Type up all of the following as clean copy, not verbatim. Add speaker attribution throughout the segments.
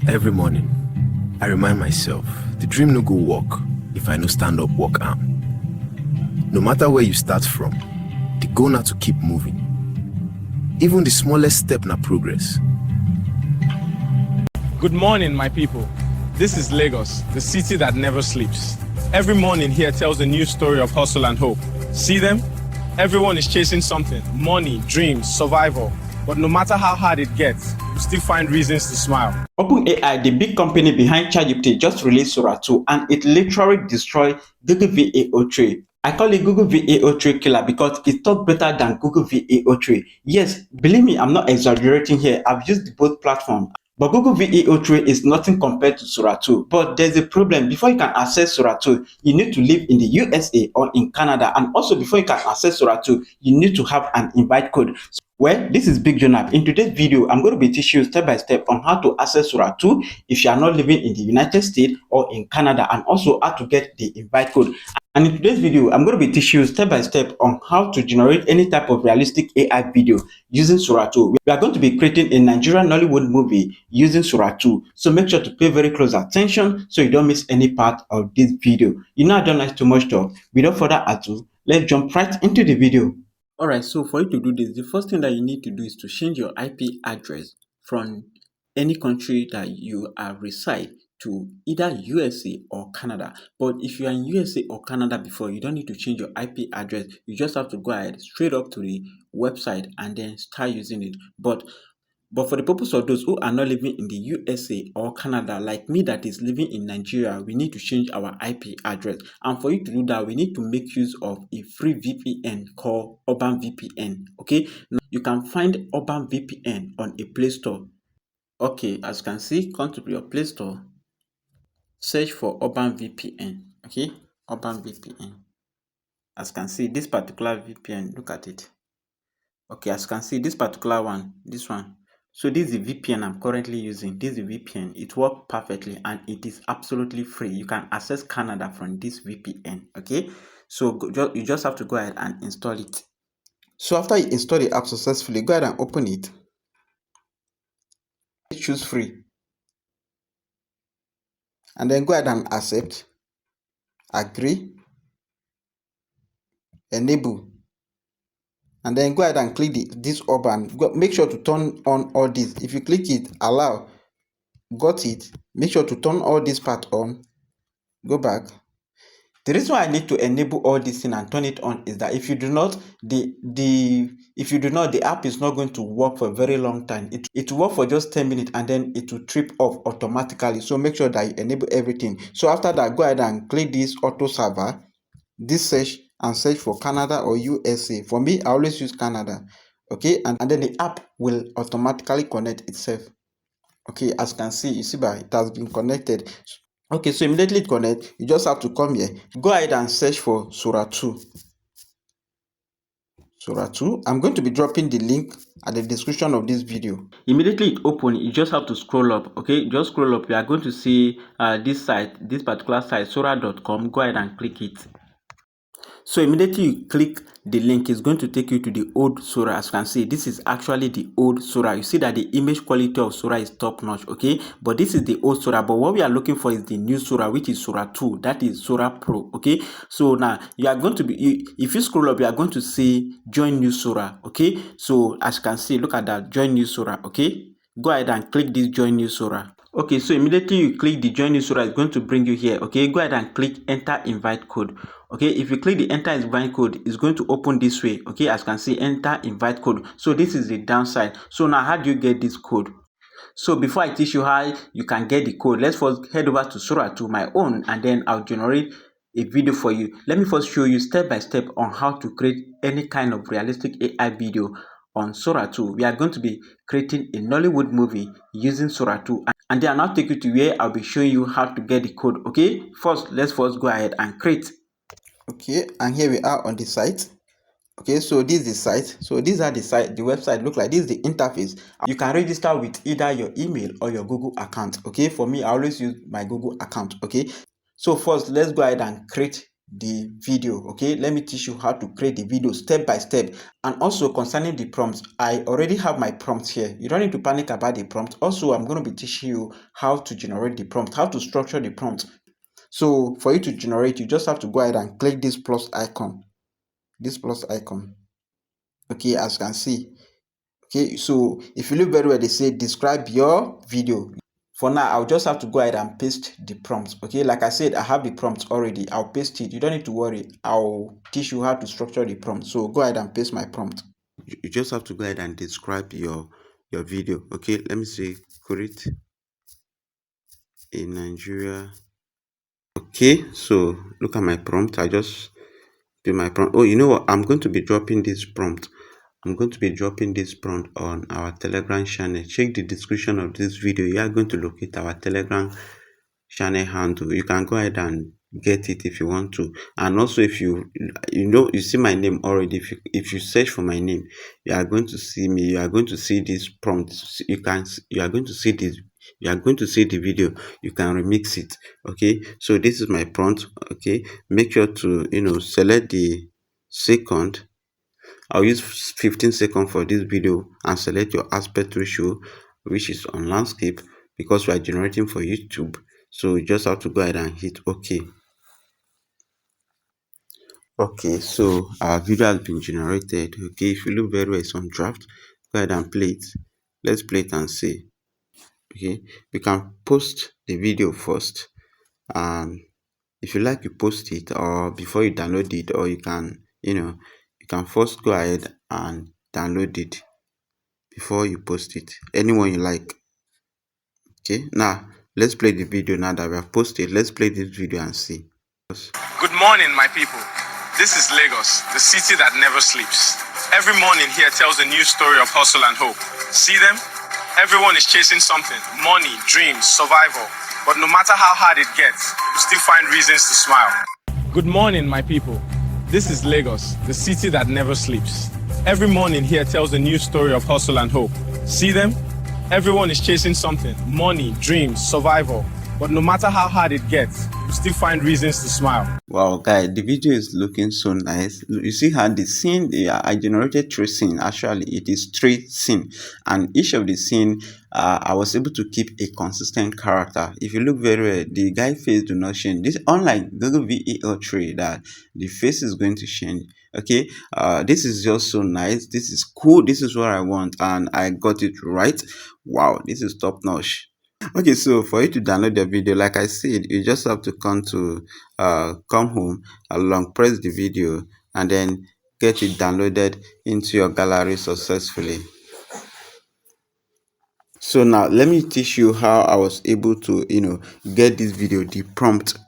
Speaker 1: Every morning, I remind myself, the dream no go walk if I no stand up walk am. No matter where you start from, the goal na to keep moving. Even the smallest step na progress.
Speaker 2: Good morning, my people. This is Lagos, the city that never sleeps. Every morning here tells a new story of hustle and hope. See them? Everyone is chasing something, money, dreams, survival. But no matter how hard it gets, you still find reasons to smile.
Speaker 3: OpenAI, the big company behind ChatGPT, just released Sora 2 and it literally destroyed Google VAO3. I call it Google VAO3 killer because it talks better than Google VAO3. Yes, believe me, I'm not exaggerating here. I've used both platforms. But Google VAO3 is nothing compared to Sora 2. But there's a problem. Before you can access Sora 2, you need to live in the USA or in Canada. And also before you can access Sora 2, you need to have an invite code. Well, this is Big Jonah. In today's video, I'm going to be teaching you step by step on how to access Sora 2 if you are not living in the United States or in Canada, and also how to get the invite code. And in today's video, I'm going to be teaching you step by step on how to generate any type of realistic AI video using Sora 2. We are going to be creating a Nigerian Nollywood movie using Sora 2. So make sure to pay very close attention so you don't miss any part of this video. You know I don't like too much talk. Without further ado, let's jump right into the video. Alright, so for you to do this, the first thing that you need to do is to change your IP address from any country that you reside to either USA or Canada. But if you are in USA or Canada before, you don't need to change your IP address. You just have to go ahead straight up to the website and then start using it. But for the purpose of those who are not living in the USA or Canada, like me that is living in Nigeria, we need to change our IP address. And for you to do that, we need to make use of a free VPN called Urban VPN. Okay, now you can find Urban VPN on a Play Store. Okay, as you can see, come to your Play Store, search for Urban VPN. Okay, Urban VPN. As you can see, this particular VPN, look at it. Okay, as you can see, this particular one, this one. So this is the VPN I'm currently using. This is the VPN. It works perfectly and it is absolutely free. You can access Canada from this VPN. Okay, so you just have to go ahead and install it. So after you install the app successfully, go ahead and open it. Choose free. And then go ahead and accept, agree, enable. And then go ahead and click this Urban. Make sure to turn on all this. If you click it, allow, got it. Make sure to turn all this part on. Go back. The reason why I need to enable all this thing and turn it on is that if you do not, the app is not going to work for a very long time. It will work for just 10 minutes and then it will trip off automatically. So make sure that you enable everything. So after that, go ahead and click this auto server, this search, and search for Canada or USA. For me, I always use Canada. Okay, and then the app will automatically connect itself. Okay, as you can see, you see it has been connected. Okay, so immediately it connect, you just have to come here, go ahead and search for Sora 2. Sora 2. I'm going to be dropping the link at the description of this video. Immediately it opens, you just have to scroll up. Okay, just scroll up. You are going to see this site, this particular site, sora.com. Go ahead and click it. So immediately you click the link, it's going to take you to the old Sora. As you can see, this is actually the old Sora. You see that the image quality of Sora is top notch, okay? But this is the old Sora. But what we are looking for is the new Sora, which is Sora 2. That is Sora Pro, okay? So now you are going to be, if you scroll up, you are going to see join new Sora, okay? So as you can see, look at that, join new Sora, okay? Go ahead and click this join new Sora. Okay, so immediately you click the join new Sora, it's going to bring you here. Okay, go ahead and click enter invite code. Okay, if you click the enter invite code, it's going to open this way. Okay, as you can see, enter invite code. So this is the downside. So now how do you get this code? So before I teach you how you can get the code, let's first head over to Sora, to my own, and then I'll generate a video for you. Let me first show you step by step on how to create any kind of realistic AI video on Sora 2. We are going to be creating a Nollywood movie using Sora 2, and then I'll now take you to where I'll be showing you how to get the code. Okay, let's first go ahead and create. Okay, and here we are on the site. Okay, so this is the site. So these are the website look like. This is the interface. You can register with either your email or your Google account. Okay, for me, I always use my Google account. Okay, so first let's go ahead and create the video. Okay, let me teach you how to create the video step by step. And also concerning the prompts, I already have my prompt here. You don't need to panic about the prompt. Also, I'm going to be teaching you how to generate the prompt, how to structure the prompt. So for you to generate, you just have to go ahead and click this plus icon, okay, as you can see. Okay, so if you look very well, they say describe your video. For now, I'll just have to go ahead and paste the prompt. Okay, like I said, I have the prompt already. I'll paste it. You don't need to worry. I'll teach you how to structure the prompt. So go ahead and paste my prompt.
Speaker 4: You just have to go ahead and describe your video. Okay, let me say create in Nigeria. Okay, so look at my prompt. I just do my prompt. Oh, you know what? I'm going to be dropping this prompt. I'm going to be dropping this prompt on our Telegram channel. Check the description of this video. You are going to locate our Telegram channel handle. You can go ahead and get it if you want to. And also, if you see my name already, if you search for my name, you are going to see me. You are going to see this prompt. You are going to see this. You are going to see the video. You can remix it. Okay, so this is my prompt. Okay, make sure to select the second. I'll use 15 seconds for this video, and select your aspect ratio, which is on landscape, because we are generating for YouTube. So you just have to go ahead and hit OK. Okay, so our video has been generated. Okay, if you look very well, it's on draft. Go ahead and play it. Let's play it and see. Okay, you can post the video first. If you like, you post it, or before you download it, or you can first go ahead and download it before you post it. Anyone you like. Okay, now let's play the video. Now that we have posted, let's play this video and see.
Speaker 2: Good morning, my people. This is Lagos, the city that never sleeps. Every morning here tells a new story of hustle and hope. See them? Everyone is chasing something: money, dreams, survival. But no matter how hard it gets, you still find reasons to smile. Good morning, my people. This is Lagos, the city that never sleeps. Every morning here tells a new story of hustle and hope. See them? Everyone is chasing something: money, dreams, survival. But no matter how hard it gets, you still find reasons to smile.
Speaker 4: Wow, guys, the video is looking so nice. You see how the scene, I generated 3 scenes. Actually, it is 3 scenes, and each of the scene, I was able to keep a consistent character. If you look very well, the guy face do not change. This, unlike Google VAO3, that the face is going to change. Okay, this is just so nice. This is cool. This is what I want, and I got it right. Wow, this is top notch. Okay, so for you to download the video, like I said, you just have to come home, along press the video, and then get it downloaded into your gallery successfully. So now let me teach you how I was able to get this video. The prompt,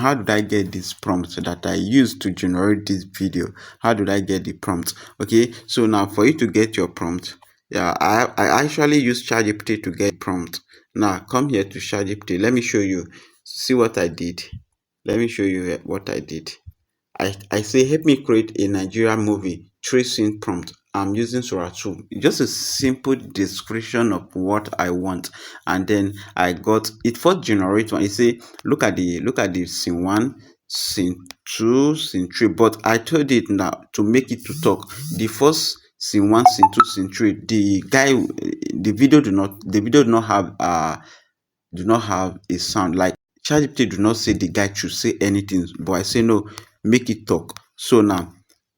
Speaker 4: how did I get this prompt that I used to generate this video? How did I get the prompt? Okay, so now for you to get your prompt, yeah, I actually use ChatGPT to get prompt. Now come here to ChatGPT. Let me show you. See what I did. Let me show you what I did. I say help me create a Nigerian movie 3 scene prompt. I'm using Sora 2. Just a simple description of what I want, and then I got it for generate one. You say look at the scene 1, scene 2, scene 3. But I told it now to make it to talk. The first scene 1, scene 2, scene 3. The video do not have a sound. Like ChatGPT do not say the guy should say anything, but I say no, make it talk. So now,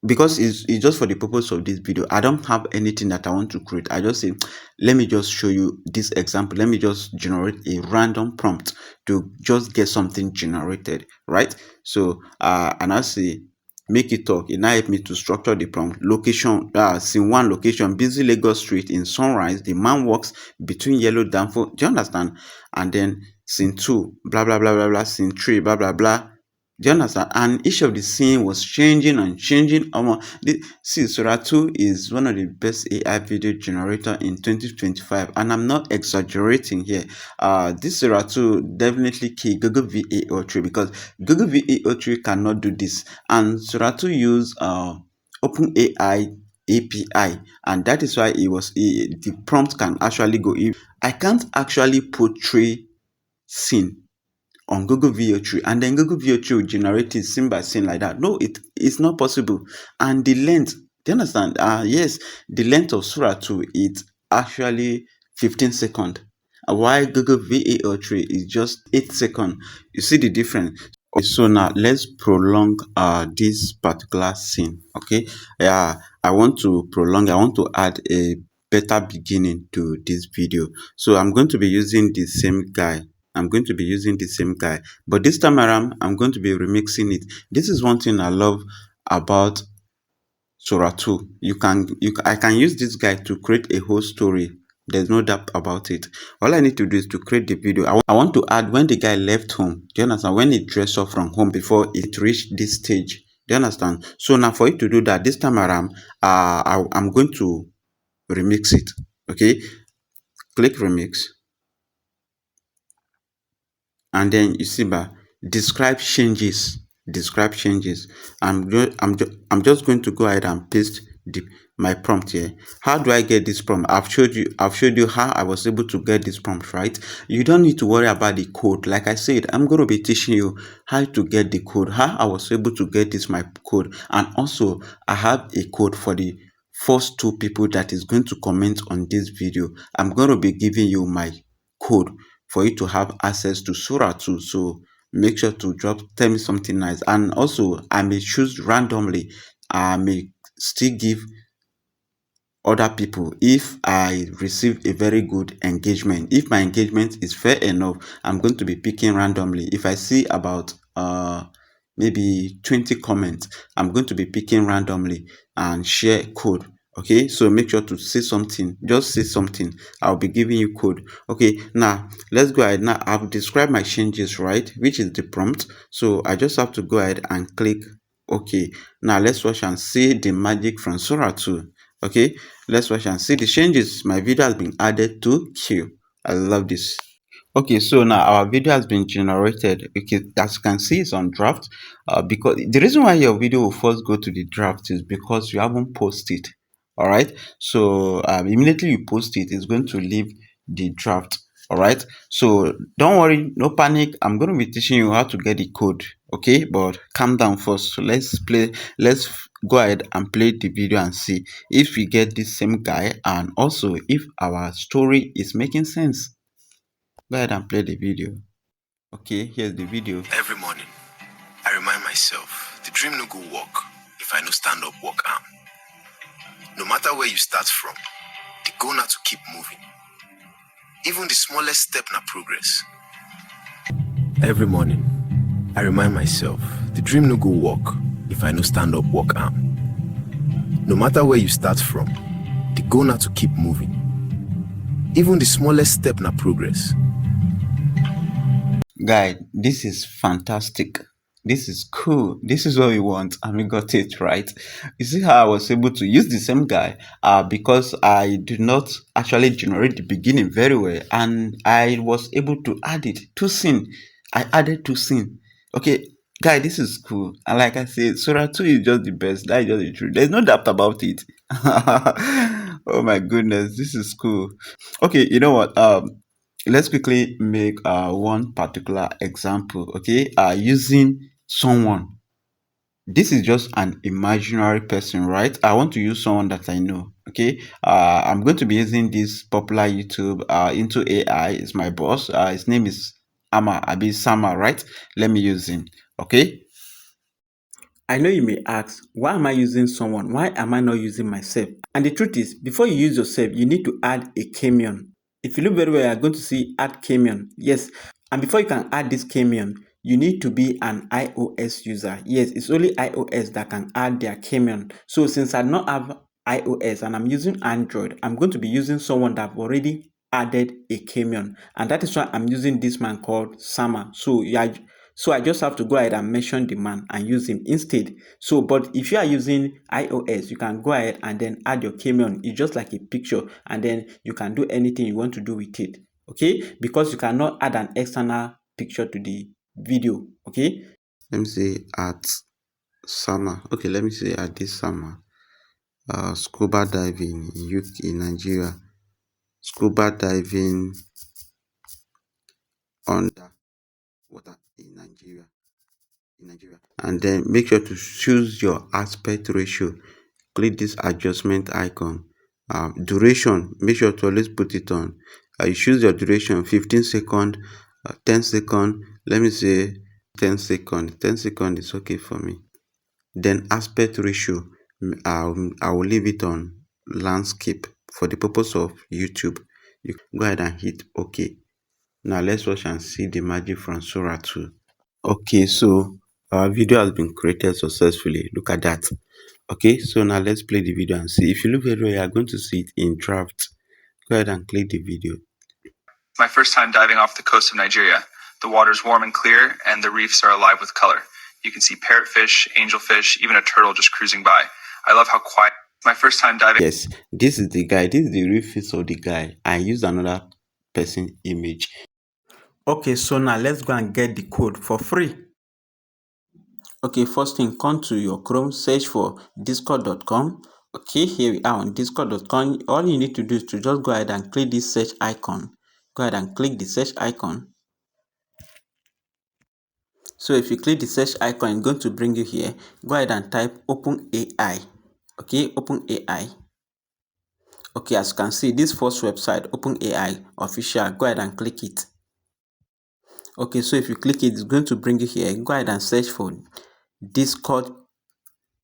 Speaker 4: because it's just for the purpose of this video, I don't have anything that I want to create. I just say, let me just show you this example. Let me just generate a random prompt to just get something generated, right? So and I say make it talk. It now help me to structure the prompt. Location, scene 1 location, busy Lagos street in sunrise. The man walks between yellow danfo. Do you understand? And then scene 2, blah blah blah blah blah. Scene 3, blah blah blah. Do you understand? And each of the scene was changing and changing. See, Sora 2 is one of the best AI video generator in 2025, and I'm not exaggerating here. This Sora 2 definitely key Google VAO3, because Google VAO3 cannot do this, and Sora 2 use OpenAI API, and that is why the prompt can actually go. I can't actually put 3 scene on Google VO3, and then Google VO3 will generate it scene by scene like that. No, it's not possible. And the length, do you understand? Yes, the length of Sora 2 is actually 15 seconds. While Google VAO3 is just 8 seconds. You see the difference? So now let's prolong this particular scene. Okay, yeah, I want to add a better beginning to this video. So I'm going to be using the same guy. But this time around I'm going to be remixing it. This is one thing I love about Sora 2. I can use this guy to create a whole story. There's no doubt about it. All I need to do is to create the video. I want to add when the guy left home. Do you understand? When he dressed up from home before it reached this stage. Do you understand? So now for you to do that, this time around, I'm going to remix it. Okay, click remix, and then you see describe changes. I'm just going to go ahead and paste my prompt here. How do I get this prompt? I've showed you how I was able to get this prompt, right? You don't need to worry about the code. Like I said, I'm going to be teaching you how to get the code, how I was able to get this my code, and also I have a code for the first 2 people that is going to comment on this video. I'm going to be giving you my code for you to have access to Sora 2. So make sure to tell me something nice. And also I may choose randomly. I may still give other people if I receive a very good engagement. If my engagement is fair enough, I'm going to be picking randomly. If I see about maybe 20 comments, I'm going to be picking randomly and share code. Okay, so make sure to say something. Just say something. I'll be giving you code. Okay, now let's go ahead. Now I've described my changes, right, which is the prompt. So I just have to go ahead and click okay. Now let's watch and see the magic from Sora 2. Okay, let's watch and see the changes. My video has been added to queue. I love this. Okay, so now our video has been generated. Okay, as you can see, it's on draft. Because the reason why your video will first go to the draft is because you haven't posted. All right, so immediately you post it, it's going to leave the draft. All right, so don't worry, no panic. I'm going to be teaching you how to get the code. Okay, but calm down first. So let's go ahead and play the video and see if we get this same guy, and also if our story is making sense. Go ahead and play the video. Okay, here's the video.
Speaker 1: Every morning, I remind myself, the dream no go walk if I no stand up walk arm. No matter where you start from, the goal now to keep moving. Even the smallest step na progress. Every morning, I remind myself, the dream no go walk if I no stand up walk arm. No matter where you start from, the goal now to keep moving. Even the smallest step na progress.
Speaker 4: Guy, this is fantastic. This is cool. This is what we want, and we got it right. You see how I was able to use the same guy because I did not actually generate the beginning very well, and I was able to add it to scene. I added 2 scene. Okay, guy, this is cool. And like I said, Sora 2 is just the best. That is just the truth. There's no doubt about it. Oh my goodness, this is cool. Okay, you know what? Let's quickly make one particular example. Okay, using someone. This is just an imaginary person, right? I want to use someone that I know. Okay, I'm going to be using this popular YouTube into AI. Is my boss. His name is Sama, right? Let me use him. Okay.
Speaker 3: I know you may ask, why am I using someone? Why am I not using myself? And the truth is, before you use yourself, you need to add a Cameo. If you look very well, you're going to see add Cameo. Yes. And before you can add this Cameo, you need to be an iOS user. Yes, it's only iOS that can add their Cameo. So since I don't have iOS and I'm using Android, I'm going to be using someone that already added a Cameo. And that is why I'm using this man called Sama. So I just have to go ahead and mention the man and use him instead. So, but if you are using iOS, you can go ahead and then add your Cameo. It's just like a picture, and then you can do anything you want to do with it. Okay, because you cannot add an external picture to the video. Okay.
Speaker 4: Let me say at summer. Okay, let me say at this summer. Scuba diving in UK, in Nigeria. Scuba diving under water in Nigeria. And then make sure to choose your aspect ratio. Click this adjustment icon. Duration, make sure to always put it on. You choose your duration 15 seconds, 10 seconds. Let me say 10 seconds. 10 seconds is okay for me. Then aspect ratio, I will leave it on landscape for the purpose of YouTube. You can go ahead and hit OK. Now let's watch and see the magic from Sora 2. Okay, so our video has been created successfully. Look at that. Okay, so now let's play the video and see. If you look very well, you are going to see it in draft. Go ahead and click the video.
Speaker 5: My first time diving off the coast of Nigeria. The water's warm and clear, and the reefs are alive with color. You can see parrotfish, angelfish, even a turtle just cruising by. I love how quiet. My first time diving.
Speaker 4: Yes, this is the guy. This is the real face of the guy. I used another person image.
Speaker 3: Okay, so now let's go and get the code for free. Okay, first thing, come to your Chrome, search for discord.com. Okay, here we are on discord.com. All you need to do is to just go ahead and click this search icon. Go ahead and click the search icon. So if you click the search icon, it's going to bring you here. Go ahead and type OpenAI. Okay, OpenAI. Okay, as you can see, this first website, OpenAI official, go ahead and click it. Okay, so if you click it, it's going to bring you here. Go ahead and search for Discord.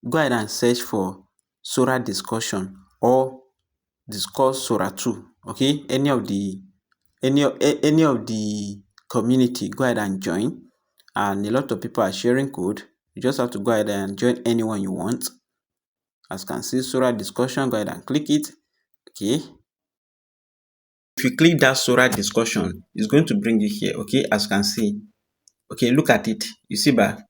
Speaker 3: Go ahead and search for Sora discussion or discuss Sora 2. Okay, any of the community, go ahead and join. And a lot of people are sharing code. You just have to go ahead and join anyone you want. As you can see, Sora discussion, go ahead and click it. Okay. If you click that Sora discussion, it's going to bring you here. Okay, as you can see. Okay, look at it. You see that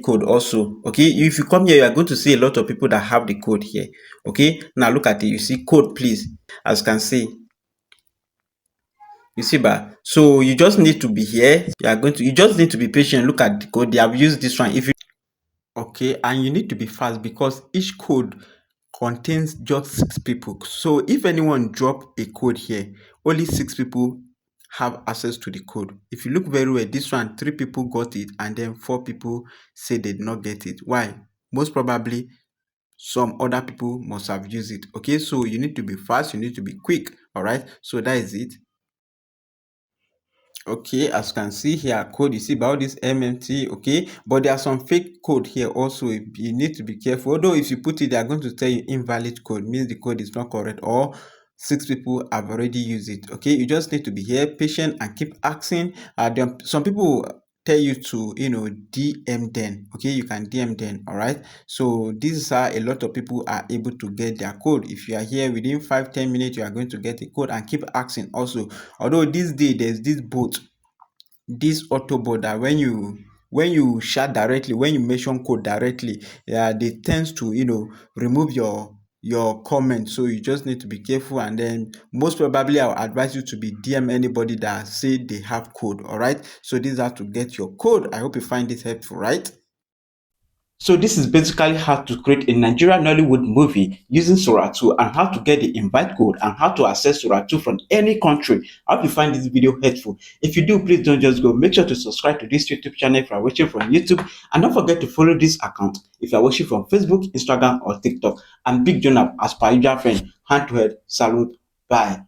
Speaker 3: code also. Okay, if you come here, you are going to see a lot of people that have the code here. Okay, now look at it. You see code, please. As you can see. You see that. So you just need to be here. You just need to be patient. Look at the code. They have used this one. Okay, and you need to be fast because each code contains just 6 people. So if anyone drop a code here, only 6 people have access to the code. If you look very well, this one 3 people got it and then 4 people say they did not get it. Why? Most probably some other people must have used it. Okay, so you need to be fast, you need to be quick. All right, so that is it. Okay, as you can see here, code, you see about this MMT. Okay, but there are some fake code here also. You need to be careful. Although if you put it, they are going to tell you invalid code, means the code is not correct or 6 people have already used it. Okay, you just need to be here, patient, and keep asking. Some people tell you to DM them. Okay, you can DM them. All right, so this is how a lot of people are able to get their code. If you are here within 5-10 minutes, you are going to get a code, and keep asking also. Although this day there's this bot, this auto bot, that when you chat directly, when you mention code directly, they tends to remove your comment. So you just need to be careful, and then most probably I'll advise you to be DM anybody that say they have code. All right, so this is how to get your code. I hope you find this helpful, right? So this is basically how to create a Nigerian Nollywood movie using Sora 2, and how to get the invite code, and how to access Sora 2 from any country. I hope you find this video helpful. If you do, please don't just go. Make sure to subscribe to this YouTube channel if you are watching from YouTube, and don't forget to follow this account if you are watching from Facebook, Instagram, or TikTok. And big Jonah, as per usual friend, hand to head, salute, bye.